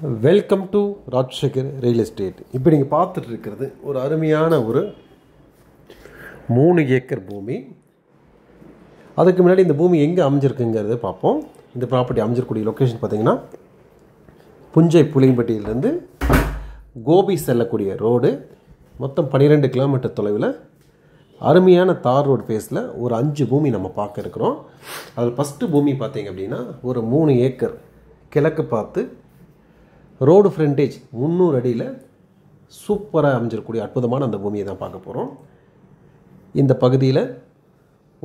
Welcome to Rajasekar real estate. இப்போ நீங்கள் பார்த்துட்டு இருக்கிறது ஒரு அருமையான ஒரு 3 ஏக்கர் பூமி. அதுக்கு முன்னாடி இந்த பூமி எங்கே அமைஞ்சிருக்குங்கிறத பார்ப்போம். இந்த ப்ராப்பர்ட்டி அமைஞ்சிருக்கூடிய லொக்கேஷன் பார்த்திங்கன்னா புஞ்சை புளியம்பட்டியிலேருந்து கோபி செல்லக்கூடிய ரோடு. மொத்தம் 12 கிலோமீட்டர் தொலைவில் அருமையான தார் ரோடு ஃபேஸில் ஒரு 5 பூமி நம்ம பார்க்க இருக்கிறோம். அதில் ஃபஸ்ட்டு பூமி பார்த்திங்க அப்படின்னா ஒரு 3 ஏக்கர் கிழக்கு பார்த்து ரோடு ஃப்ரண்டேஜ் 300 அடியில் சூப்பராக அமைஞ்சிருக்கக்கூடிய அற்புதமான அந்த பூமியை தான் பார்க்க போகிறோம். இந்த பகுதியில்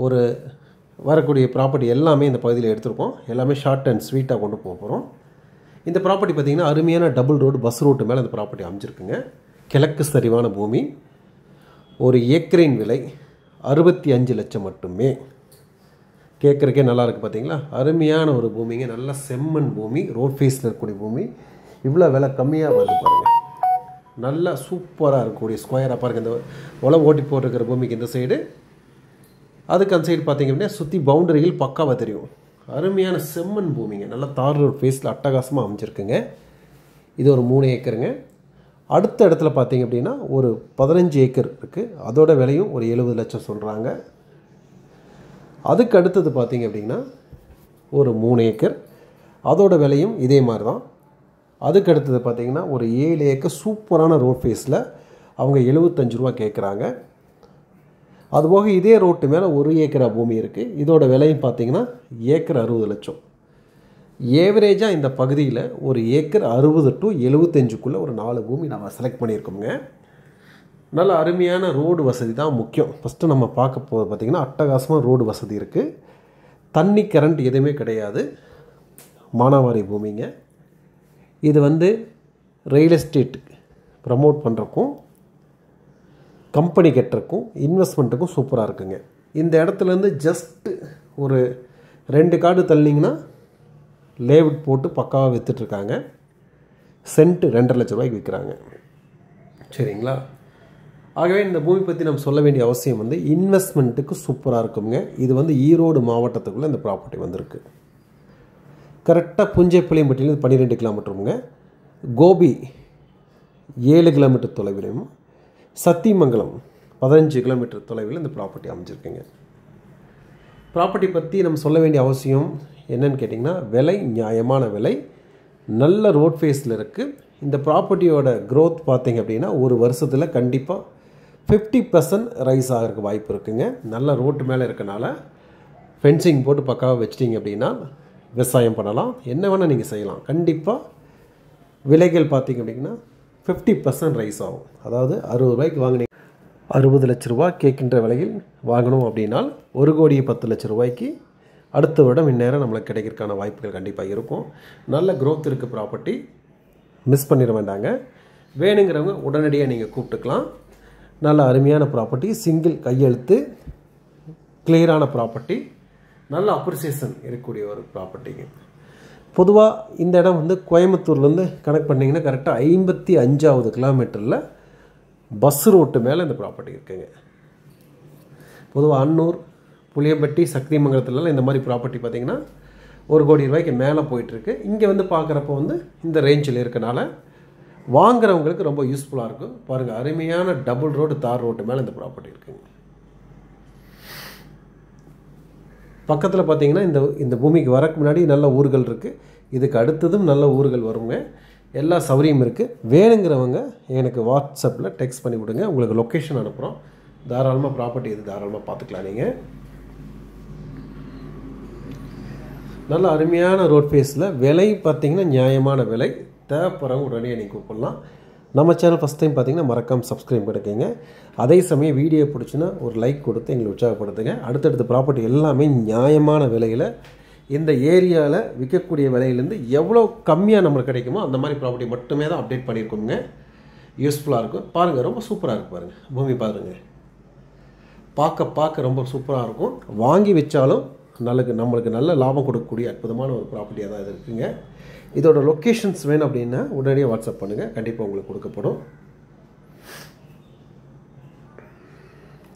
ஒரு வரக்கூடிய ப்ராப்பர்ட்டி எல்லாமே இந்த பகுதியில் எடுத்திருக்கோம். எல்லாமே ஷார்ட் அண்ட் ஸ்வீட்டாக கொண்டு போக போகிறோம். இந்த ப்ராப்பர்ட்டி பார்த்திங்கன்னா அருமையான டபுள் ரோடு பஸ் ரோட்டு மேலே இந்த ப்ராப்பர்ட்டி அமைஞ்சிருக்குங்க. கிழக்கு சரிவான பூமி. ஒரு ஏக்கரின் விலை 65 லட்சம் மட்டுமே. கேட்குறக்கே நல்லா இருக்குது பார்த்தீங்களா? அருமையான ஒரு பூமிங்க. நல்ல செம்மண் பூமி, ரோட் ஃபேஸில் இருக்கக்கூடிய பூமி. இவ்வளோ விலை கம்மியாக வருது பாருங்கள். நல்லா சூப்பராக இருக்கக்கூடிய ஸ்கொயராக பாருங்கள். இந்த உழவு ஓட்டி போட்டிருக்கிற பூமிக்கு இந்த சைடு, அதுக்கு அந்த சைடு பார்த்திங்க அப்படின்னா சுற்றி பவுண்டரிகள் பக்காவாக தெரியும். அருமையான செம்மண் பூமிங்க. நல்லா தார் ரோட் ஃபேஸில் அட்டகாசமாக அமைஞ்சிருக்குங்க. இது ஒரு 3 ஏக்கருங்க. அடுத்த இடத்துல பார்த்திங்க அப்படின்னா ஒரு 15 ஏக்கர் இருக்குது. அதோட விலையும் ஒரு 70 லட்சம் சொல்கிறாங்க. அதுக்கு அடுத்தது பார்த்திங்க அப்படின்னா ஒரு 3 ஏக்கர், அதோட விலையும் இதே மாதிரி தான். அதுக்கு அடுத்தது பார்த்திங்கன்னா ஒரு 7 ஏக்கர் சூப்பரான ரோட் ஃபேஸில் அவங்க 75 ரூபா கேட்குறாங்க. அதுபோக இதே ரோட்டு மேலே 1 ஏக்கரா பூமி இருக்குது. இதோட விலையும் பார்த்திங்கன்னா ஏக்கர் 60 லட்சம். ஏவரேஜாக இந்த பகுதியில் ஒரு ஏக்கர் 60 to 75க்குள்ளே ஒரு 4 பூமி நம்ம செலக்ட் பண்ணியிருக்கோங்க. நல்ல அருமையான ரோடு வசதி தான் முக்கியம். ஃபஸ்ட்டு நம்ம பார்க்க போகிறது பார்த்திங்கன்னா அட்டகாசமாக ரோடு வசதி இருக்குது. தண்ணி கரண்ட் எதுவுமே கிடையாது. மானாவாரி பூமிங்க. இது ரியல் எஸ்டேட் ப்ரமோட் பண்ணுறக்கும் கம்பெனி கட்டுறக்கும் இன்வெஸ்ட்மெண்ட்டுக்கும் சூப்பராக இருக்குங்க. இந்த இடத்துலேருந்து ஜஸ்ட்டு ஒரு 2 காடு தள்ளிங்கன்னா லேஅவுட் போட்டு பக்காவாக விற்றுட்ருக்காங்க. சென்ட்டு 2.5 லட்ச ரூபாய்க்கு விற்கிறாங்க. சரிங்களா? ஆகவே இந்த பூமி பற்றி நம்ம சொல்ல வேண்டிய அவசியம் இன்வெஸ்ட்மெண்ட்டுக்கு சூப்பராக இருக்குங்க. இது ஈரோடு மாவட்டத்துக்குள்ளே இந்த ப்ராப்பர்ட்டி வந்திருக்கு. கரெக்டாக புஞ்சை புளியம்பட்டியிலேருந்து 12 கிலோமீட்டருங்க. கோபி 7 கிலோமீட்டர் தொலைவிலும், சத்தியமங்கலம் 15 கிலோமீட்டர் தொலைவில் இந்த ப்ராப்பர்ட்டி அமைஞ்சிருக்குங்க. ப்ராப்பர்ட்டி பற்றி நம்ம சொல்ல வேண்டிய அவசியம் என்னன்னு கேட்டிங்கன்னா, விலை நியாயமான விலை, நல்ல ரோட் ஃபேஸில் இருக்குது. இந்த ப்ராப்பர்ட்டியோட க்ரோத் பார்த்திங்க அப்படின்னா ஒரு வருஷத்தில் கண்டிப்பாக 50% ரைஸ் ஆகிறதுக்கு வாய்ப்பு இருக்குங்க. நல்ல ரோட்டு மேலே இருக்கனால ஃபென்சிங் போட்டு பக்காவாக வச்சிட்டிங்க அப்படின்னா விவசாயம் பண்ணலாம், என்ன வேணால் நீங்கள் செய்யலாம். கண்டிப்பாக விலைகள் பார்த்திங்க அப்படின்னா 50% ரைஸ் ஆகும். அதாவது 60 ரூபாய்க்கு வாங்கினீங்க 60 லட்ச ரூபா கேட்கின்ற விலையில் வாங்கணும் அப்படின்னால் 1,10,00,000 ரூபாய்க்கு அடுத்த வருடம் இந்நேரம் நம்மளுக்கு கிடைக்கிறதுக்கான வாய்ப்புகள் கண்டிப்பாக இருக்கும். நல்ல க்ரோத் இருக்குது ப்ராப்பர்ட்டி. மிஸ் பண்ணிட வேண்டாங்க. வேணுங்கிறவங்க உடனடியாக நீங்கள் கூப்பிட்டுக்கலாம். நல்ல அருமையான ப்ராப்பர்ட்டி, சிங்கிள் கையெழுத்து, கிளியரான ப்ராப்பர்ட்டி, நல்ல அப்ரிசியேஷன் இருக்கக்கூடிய ஒரு ப்ராப்பர்ட்டிங்க. பொதுவாக இந்த இடம் கோயம்புத்தூர்லேருந்து கனெக்ட் பண்ணிங்கன்னா கரெக்டாக 55வது கிலோமீட்டரில் பஸ் ரோட்டு மேலே இந்த ப்ராப்பர்ட்டி இருக்குங்க. பொதுவாக அன்னூர், புளியம்பட்டி, சக்திமங்கலத்துலலாம் இந்த மாதிரி ப்ராப்பர்ட்டி பார்த்திங்கன்னா 1 கோடி ரூபாய்க்கு மேலே போயிட்டுருக்கு. இங்கே பார்க்குறப்போ இந்த ரேஞ்சில் இருக்கனால வாங்குறவங்களுக்கு ரொம்ப யூஸ்ஃபுல்லாக இருக்கும். பாருங்கள், அருமையான டபுள் ரோடு தார் ரோட்டு மேலே இந்த ப்ராப்பர்ட்டி இருக்குங்க. பக்கத்தில் பார்த்திங்கன்னா இந்த பூமிக்கு வரக்கு முன்னாடி நல்ல ஊர்கள் இருக்குது. இதுக்கு அடுத்ததும் நல்ல ஊர்கள் வருங்க. எல்லா சௌகரியம் இருக்குது. வேணுங்கிறவங்க எனக்கு வாட்ஸ்அப்பில் டெக்ஸ்ட் பண்ணி விடுங்க. உங்களுக்கு லொக்கேஷன் அனுப்புகிறோம். தாராளமாக ப்ராப்பர்ட்டி இது தாராளமாக பார்த்துக்கலாம். நீங்கள் நல்ல அருமையான ரோட் ஃபேஸில் விலை பார்த்திங்கன்னா நியாயமான விலை. தேவைப்படுறவங்க உடனே நீங்கள் கூப்பிடலாம். நம்ம சேனல் ஃபஸ்ட் டைம் பார்த்திங்கன்னா மறக்காமல் சப்ஸ்கிரைப் பண்ணிக்கோங்க. அதே சமயம் வீடியோ பிடிச்சுன்னா ஒரு லைக் கொடுத்து எங்களை உற்சாகப்படுத்துங்க. அடுத்தடுத்த ப்ராப்பர்ட்டி எல்லாமே நியாயமான விலையில் இந்த ஏரியாவில் விற்கக்கூடிய விலையிலேருந்து எவ்வளோ கம்மியாக நம்மளுக்கு கிடைக்குமோ அந்த மாதிரி ப்ராப்பர்ட்டி மட்டுமே தான் அப்டேட் பண்ணியிருக்கோங்க. யூஸ்ஃபுல்லாக இருக்கும். பாருங்கள், ரொம்ப சூப்பராக இருக்குது பாருங்கள். பூமி பாருங்கள், பார்க்க ரொம்ப சூப்பராக இருக்கும். வாங்கி வச்சாலும் நம்மளுக்கு நல்ல லாபம் கொடுக்கக்கூடிய அற்புதமான ஒரு ப்ராப்பர்ட்டியாக தான் இது இருக்குங்க. இதோட லொக்கேஷன்ஸ் வேணும் அப்படின்னா உடனடியாக வாட்ஸ்அப் பண்ணுங்கள். கண்டிப்பாக உங்களுக்கு கொடுக்கப்படும்.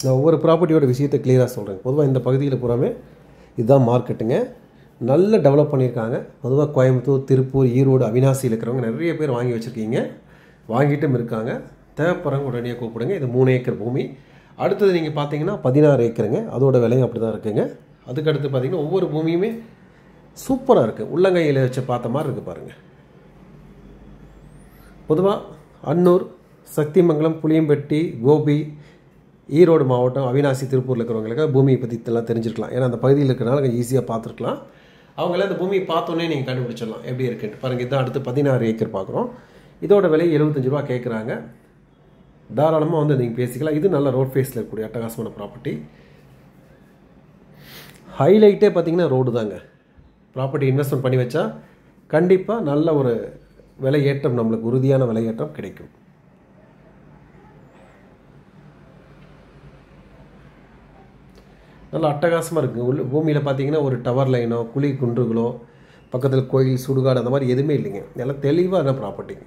நான் ஒவ்வொரு ப்ராப்பர்ட்டியோட விஷயத்தை கிளியராக சொல்கிறேன். பொதுவாக இந்த பகுதியில் பூராமே இதுதான் மார்க்கெட்டுங்க. நல்ல டெவலப் பண்ணியிருக்காங்க. பொதுவாக கோயம்புத்தூர், திருப்பூர், ஈரோடு, அவினாசியில் இருக்கிறவங்க நிறைய பேர் வாங்கி வச்சுருக்கீங்க, வாங்கிட்டும் இருக்காங்க. தேவைப்படுறவங்க உடனே கூப்பிடுங்க. இது 3 ஏக்கர் பூமி. அடுத்தது நீங்கள் பார்த்தீங்கன்னா 16 ஏக்கருங்க. அதோட விலையும் அப்படி தான் இருக்குங்க. அதுக்கடுத்து பார்த்தீங்கன்னா ஒவ்வொரு பூமியுமே சூப்பராக இருக்குது. உள்ளங்கையில் வச்சு பார்த்த மாதிரி இருக்குது பாருங்கள். பொதுவாக அன்னூர், சக்திமங்கலம், புளியம்பட்டி, கோபி, ஈரோடு மாவட்டம், அவினாசி, திருப்பூரில் இருக்கிறவங்களுக்கு பூமியை பற்றி எல்லாம் தெரிஞ்சிருக்கலாம். ஏன்னா அந்த பகுதியில் இருக்கிறனால கொஞ்சம் ஈஸியாக பார்த்துருக்கலாம். அவங்கள அந்த பூமியை பார்த்தோன்னே நீங்கள் கண்டுபிடிச்சிடலாம் எப்படி இருக்குன்ட்டு. பாருங்கள், இதுதான் அடுத்து 16 ஏக்கர் பார்க்குறோம். இதோட விலை 75 ரூபா கேட்குறாங்க. தாராளமாக வந்து நீங்கள் பேசிக்கலாம். இது நல்ல ரோட் ஃபேஸில் இருக்கக்கூடிய அட்டகாசமான ப்ராப்பர்ட்டி. ஹைலைட்டே பார்த்தீங்கன்னா ரோடு தாங்க. ப்ராப்பர்ட்டி இன்வெஸ்ட்மெண்ட் பண்ணி வச்சா கண்டிப்பாக நல்ல ஒரு விலை ஏற்றம், நம்மளுக்கு உறுதியான விலை ஏற்றம் கிடைக்கும். நல்லா அட்டகாசமாக இருக்குது. பூமியில் பார்த்தீங்கன்னா ஒரு டவர் லைனோ, குழி குன்றுகளோ, பக்கத்தில் கோயில், சுடுகாடு அந்த மாதிரி எதுவுமே இல்லைங்க. நல்லா தெளிவான ப்ராப்பர்ட்டிங்க.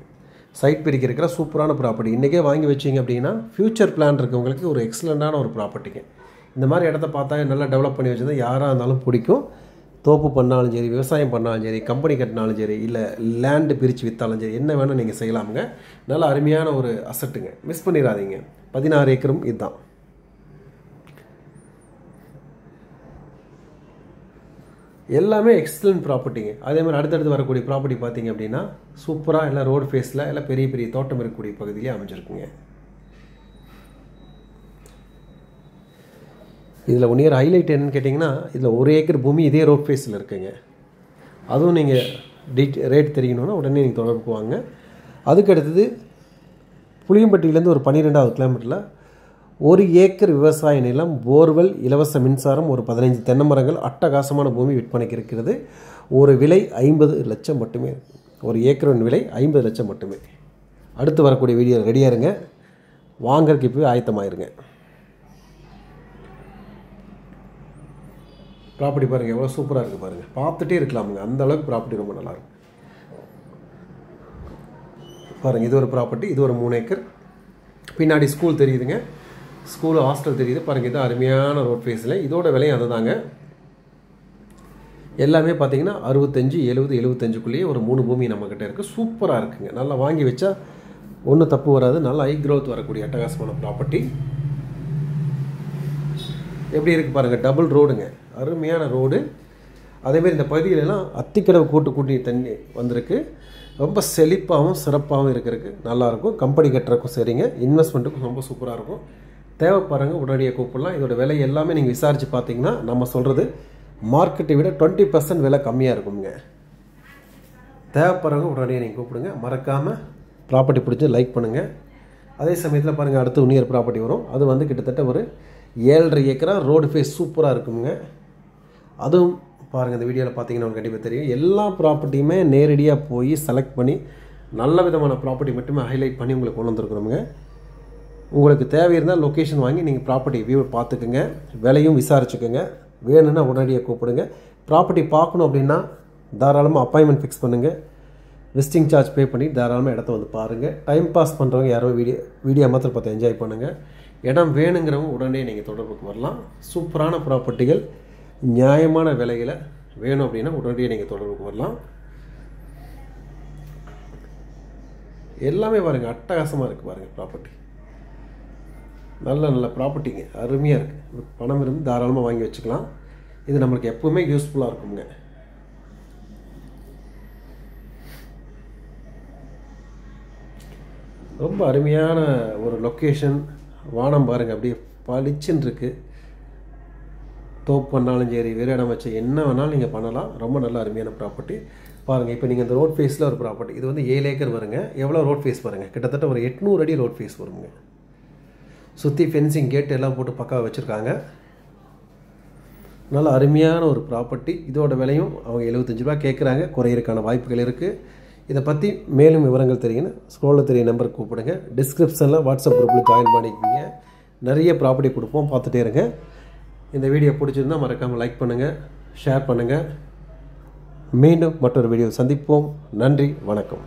சைட் பிரிக்கிற சூப்பரான ப்ராப்பர்ட்டி. இன்றைக்கே வாங்கி வச்சிங்க அப்படின்னா ஃப்யூச்சர் பிளான் இருக்கவங்களுக்கு ஒரு எக்ஸலண்ட்டான ஒரு ப்ராப்பர்ட்டிங்க. இந்த மாதிரி இடத்த பார்த்தா நல்லா டெவலப் பண்ணி வச்சுருந்தா யாராக இருந்தாலும் பிடிக்கும். தோப்பு பண்ணாலும் சரி, விவசாயம் பண்ணாலும் சரி, கம்பெனி கட்டினாலும் சரி, இல்லை லேண்டு பிரித்து விற்றாலும் சரி, என்ன வேணால் நீங்கள் செய்யலாமுங்க. நல்ல அருமையான ஒரு அசட்டுங்க. மிஸ் பண்ணிடாதீங்க. 16 ஏக்கரும் இதுதான். எல்லாமே எக்ஸலண்ட் ப்ராப்பர்ட்டிங்க. அதே மாதிரி அடுத்தடுத்து வரக்கூடிய ப்ராப்பர்ட்டி பார்த்தீங்க அப்படின்னா சூப்பராக எல்லாம் ரோடு ஃபேஸில் எல்லாம் பெரிய பெரிய தோட்டம் இருக்கக்கூடிய பகுதியிலே அமைஞ்சிருக்குங்க. இதில் ஒன் இயர் ஹைலைட் என்னன்னு கேட்டிங்கன்னா, இதில் 1 ஏக்கர் பூமி இதே ரோட் ஃபேஸில் இருக்குங்க. அதுவும் நீங்கள் ரேட் தெரியணுன்னா உடனே நீங்கள் தொடர்புக்கு வாங்க. அதுக்கு அடுத்தது புளியம்பட்டியிலேருந்து ஒரு 12வது கிலோமீட்டரில் 1 ஏக்கர் விவசாய நிலம், போர்வெல், இலவச மின்சாரம், ஒரு 15 தென்னை மரங்கள், அட்டகாசமான பூமி விற்பனைக்கு இருக்கிறது. ஒரு விலை 50 லட்சம் மட்டுமே. 1 ஏக்கரின் விலை 50 லட்சம் மட்டுமே. அடுத்து வரக்கூடிய வீடியோ ரெடியாக இருங்க. வாங்கறதுக்கு இப்போவே ஆயத்தமாயிருங்க. ப்ராப்பர்ட்டி பாருங்கள் எவ்வளோ சூப்பராக இருக்குது பாருங்கள். பார்த்துட்டே இருக்கலாமுங்க, அந்த அளவுக்கு ப்ராப்பர்ட்டி ரொம்ப நல்லாயிருக்கும் பாருங்கள். இது ஒரு ப்ராப்பர்ட்டி. இது ஒரு 3 ஏக்கர். பின்னாடி ஸ்கூல் தெரியுதுங்க. ஸ்கூல், ஹாஸ்டல் தெரியுது பாருங்கள். இது அருமையான ரோட் ஃபேஸில். இதோட விலையும் அதுதாங்க. எல்லாமே பார்த்தீங்கன்னா 65, 70, 75க்குள்ளேயே ஒரு 3 பூமி நம்மக்கிட்ட இருக்குது. சூப்பராக இருக்குங்க. நல்லா வாங்கி வச்சா ஒன்றும் தப்பு வராது. நல்லா ஹை க்ரோத் வரக்கூடிய அட்டகாசமான ப்ராப்பர்ட்டி. எப்படி இருக்குது பாருங்கள். டபுள் ரோடுங்க, அருமையான ரோடு. அதேமாதிரி இந்த பகுதியிலலாம் அத்திக்கடவு கூட்டி தண்ணி வந்திருக்கு. ரொம்ப செழிப்பாகவும் சிறப்பாகவும் இருக்கிறதுக்கு நல்லாயிருக்கும். கம்பெனி கட்டுறதுக்கும் சரிங்க, இன்வெஸ்ட்மெண்ட்டுக்கும் ரொம்ப சூப்பராக இருக்கும். தேவைப்படுறங்க உடனடியாக கூப்பிடலாம். இதோட விலை எல்லாமே நீங்கள் விசாரித்து பார்த்தீங்கன்னா நம்ம சொல்கிறது மார்க்கெட்டை விட 20% விலை கம்மியாக இருக்குங்க. தேவைப்படுறவங்க உடனடியாக நீங்கள் கூப்பிடுங்க. மறக்காமல் ப்ராப்பர்ட்டி பிடிச்சி லைக் பண்ணுங்கள். அதே சமயத்தில் பாருங்கள், அடுத்து இன்னொரு ப்ராப்பர்ட்டி வரும். அது வந்து கிட்டத்தட்ட ஒரு 7.5 ஏக்கரா ரோடு ஃபேஸ் சூப்பராக இருக்குங்க. அதுவும் பாருங்கள், இந்த வீடியோவில் பார்த்தீங்கன்னா உங்களுக்கு கண்டிப்பாக தெரியும். எல்லா ப்ராப்பர்ட்டியுமே நேரடியாக போய் செலக்ட் பண்ணி நல்ல விதமான ப்ராப்பர்ட்டி மட்டுமே ஹைலைட் பண்ணி உங்களுக்கு கொண்டு வந்துருக்குறோமுங்க. உங்களுக்கு தேவை இருந்தால் லொக்கேஷன் வாங்கி நீங்கள் ப்ராப்பர்ட்டி வியூ பார்த்துக்குங்க. விலையும் விசாரிச்சுக்கோங்க. வேணும்னா உடனடியாக கூப்பிடுங்க. ப்ராப்பர்ட்டி பார்க்கணும் அப்படின்னா தாராளமாக அப்பாயின்மெண்ட் ஃபிக்ஸ் பண்ணுங்கள். விசிட்டிங் சார்ஜ் பே பண்ணி தாராளமாக இடத்த வந்து பாருங்கள். டைம் பாஸ் பண்ணுறவங்க யாரோ வீடியோ மாத்திரம் பார்த்து என்ஜாய் பண்ணுங்கள். இடம் வேணுங்கிறவங்க உடனே நீங்கள் தொடர்புக்கு வரலாம். சூப்பரான ப்ராப்பர்ட்டிகள் நியாயமான விலையில் வேணும் அப்படின்னா உடனடியாக நீங்கள் தொடர்புக்கு வரலாம். எல்லாமே பாருங்கள், அட்டகாசமாக இருக்குது பாருங்கள். ப்ராப்பர்ட்டி நல்ல ப்ராப்பர்ட்டிங்க, அருமையாக இருக்குது. பணம் இருந்து தாராளமாக வாங்கி வச்சுக்கலாம். இது நம்மளுக்கு எப்போவுமே யூஸ்ஃபுல்லாக இருக்குங்க. ரொம்ப அருமையான ஒரு லொக்கேஷன். வானம் பாருங்கள், அப்படியே பளிச்சுன்னு இருக்குது. தோப்பு பண்ணாலும் சரி, வேறு இடம் வச்சு என்ன வேணாலும் நீங்கள் பண்ணலாம். ரொம்ப நல்ல அருமையான ப்ராப்பர்ட்டி பாருங்கள். இப்போ நீங்கள் இந்த ரோட் ஃபேஸில் ஒரு ப்ராப்பர்ட்டி, இது வந்து 7 ஏக்கர் வருங்க. எவ்வளோ ரோட் ஃபேஸ் பாருங்கள், கிட்டத்தட்ட ஒரு 800 அடி ரோட் ஃபேஸ் வருங்க. சுற்றி ஃபென்சிங் கேட் எல்லாம் போட்டு பக்காவாக வச்சுருக்காங்க. நல்ல அருமையான ஒரு ப்ராப்பர்ட்டி. இதோட விலையும் அவங்க 75 ரூபா கேட்குறாங்க. குறையிறதுக்கான வாய்ப்புகள் இருக்குது. இதை பற்றி மேலும் விவரங்கள் தெரியுங்க, ஸ்க்ரோலில் தெரிய நம்பருக்கு கூப்பிடுங்க. டிஸ்கிரிப்ஷனில் வாட்ஸ்அப் குரூப்பில் ஜாயின் பண்ணிக்கிங்க. நிறைய ப்ராப்பர்ட்டி கொடுப்போம், பார்த்துட்டே இருங்க. இந்த வீடியோ பிடிச்சிருந்தால் மறக்காமல் லைக் பண்ணுங்கள், ஷேர் பண்ணுங்கள். மீண்டும் மற்றொரு வீடியோ சந்திப்போம். நன்றி, வணக்கம்.